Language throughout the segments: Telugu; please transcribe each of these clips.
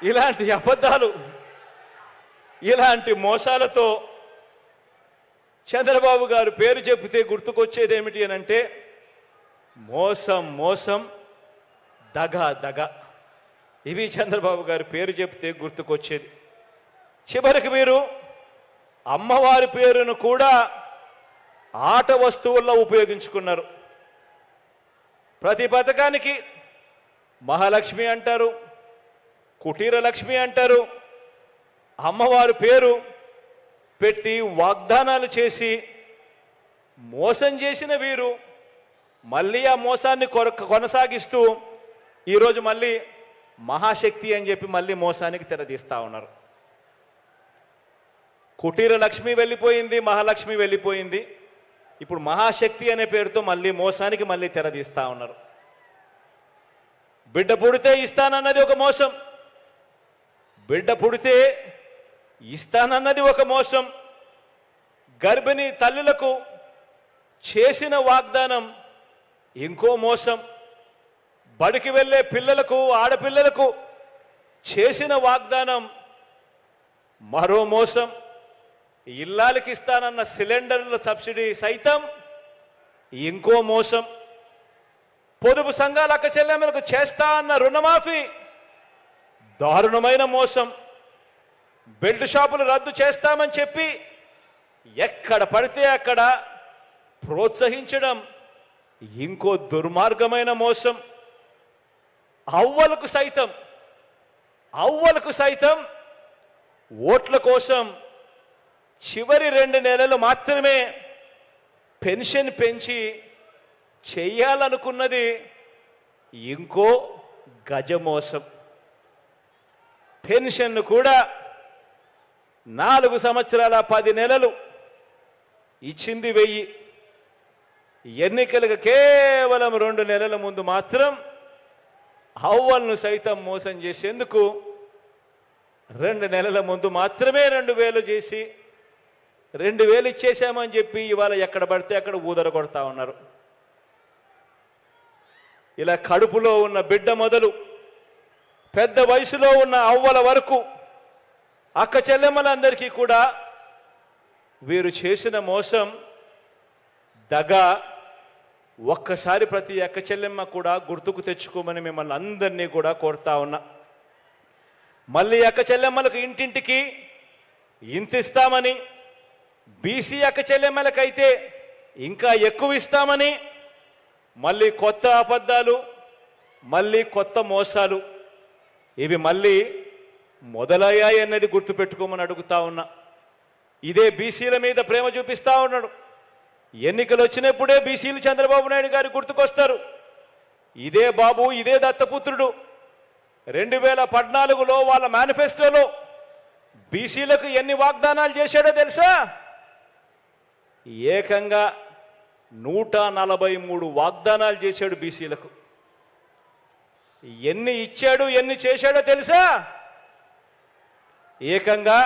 ఇలాంటి అబద్ధాలు, ఇలాంటి మోసాలతో చంద్రబాబు గారు పేరు చెబితే గుర్తుకొచ్చేది ఏమిటి అని అంటే మోసం మోసం, దగ దగ. ఇవి చంద్రబాబు గారి పేరు చెబితే గుర్తుకొచ్చేది. చివరికి మీరు అమ్మవారి పేరును కూడా ఆట వస్తువుల్లో ఉపయోగించుకున్నారు. ప్రతి పథకానికి మహాలక్ష్మి అంటారు, కుటీర లక్ష్మి అంటారు. అమ్మవారి పేరు పెట్టి వాగ్దానాలు చేసి మోసం చేసిన వీరు మళ్ళీ ఆ మోసాన్ని కొనసాగిస్తూ ఈరోజు మళ్ళీ మహాశక్తి అని చెప్పి మళ్ళీ మోసానికి తెరదీస్తూ ఉన్నారు. కుటీర లక్ష్మి వెళ్ళిపోయింది, మహాలక్ష్మి వెళ్ళిపోయింది. ఇప్పుడు మహాశక్తి అనే పేరుతో మళ్ళీ మోసానికి మళ్ళీ తెరదీస్తూ ఉన్నారు. బిడ్డ పుడితే ఇస్తానన్నది ఒక మోసం, బిడ్డ పుడితే ఇస్తానన్నది ఒక మోసం. గర్భిణీ తల్లులకు చేసిన వాగ్దానం ఇంకో మోసం. బడికి వెళ్ళే పిల్లలకు, ఆడపిల్లలకు చేసిన వాగ్దానం మరో మోసం. ఇల్లాలకి ఇస్తానన్న సిలిండర్ల సబ్సిడీ సైతం ఇంకో మోసం. పొదుపు సంఘాల అక్క చెల్లెమ్మలకు చేస్తా అన్న రుణమాఫీ దారుణమైన మోసం. బెల్ట్ షాపులు రద్దు చేస్తామని చెప్పి ఎక్కడ పడితే అక్కడ ప్రోత్సహించడం ఇంకో దుర్మార్గమైన మోసం. అవ్వలకు సైతం ఓట్ల కోసం చివరి 2 నెలలు మాత్రమే పెన్షన్ పెంచి చెయ్యాలనుకున్నది ఇంకో గజమోసం. పెన్షన్ కూడా 4 సంవత్సరాల 10 నెలలు ఇచ్చింది 1000. ఎన్నికలకు కేవలం 2 నెలల ముందు మాత్రం అవ్వలను సైతం మోసం చేసేందుకు 2 నెలల ముందు మాత్రమే 2000 చేసి 2000 ఇచ్చేశామని చెప్పి ఇవాళ ఎక్కడ పడితే అక్కడ ఊదర కొడతా ఉన్నారు. ఇలా కడుపులో ఉన్న బిడ్డ మొదలు పెద్ద వయసులో ఉన్న అవ్వల వరకు అక్క చెల్లెమ్మలందరికీ కూడా వీరు చేసిన మోసం, దగ ఒక్కసారి ప్రతి అక్క చెల్లెమ్మ కూడా గుర్తుకు తెచ్చుకోమని మిమ్మల్ని అందరినీ కూడా కోరుతా ఉన్నా. మళ్ళీ అక్క చెల్లెమ్మలకు ఇంటింటికి ఇంత ఇస్తామని, బీసీ అక్క చెల్లెమ్మలకైతే ఇంకా ఎక్కువ ఇస్తామని మళ్ళీ కొత్త అబద్ధాలు, మళ్ళీ కొత్త మోసాలు ఇవి మళ్ళీ మొదలయ్యాయి అన్నది గుర్తుపెట్టుకోమని అడుగుతా ఉన్నా. ఇదే బీసీల మీద ప్రేమ చూపిస్తా ఉన్నాడు. ఎన్నికలు వచ్చినప్పుడే బీసీలు చంద్రబాబు నాయుడు గారు గుర్తుకొస్తారు. ఇదే బాబు, ఇదే దత్తపుత్రుడు 2014లో వాళ్ళ మేనిఫెస్టోలో బీసీలకు ఎన్ని వాగ్దానాలు చేశాడో తెలుసా? ఏకంగా 143 వాగ్దానాలు చేశాడు బీసీలకు. ఎన్ని ఇచ్చాడు, ఎన్ని చేశాడో తెలుసా? ఏకంగా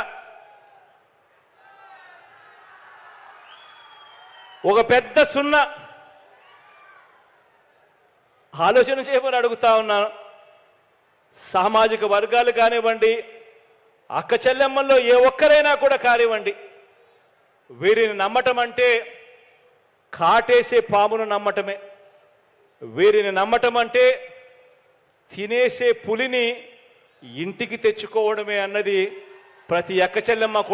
ఒక పెద్ద 0. ఆలోచన చేయమని అడుగుతా ఉన్నాను. సామాజిక వర్గాలు కానివ్వండి, అక్క చెల్లెమ్మల్లో ఏ ఒక్కరైనా కూడా కానివ్వండి, వీరిని నమ్మటం అంటే కాటేసే పామును నమ్మటమే. వీరిని నమ్మటం అంటే తినేసే పులిని ఇంటికి తెచ్చుకోవడమే అన్నది ప్రతి అక్క చెల్లెమ్మ కూడా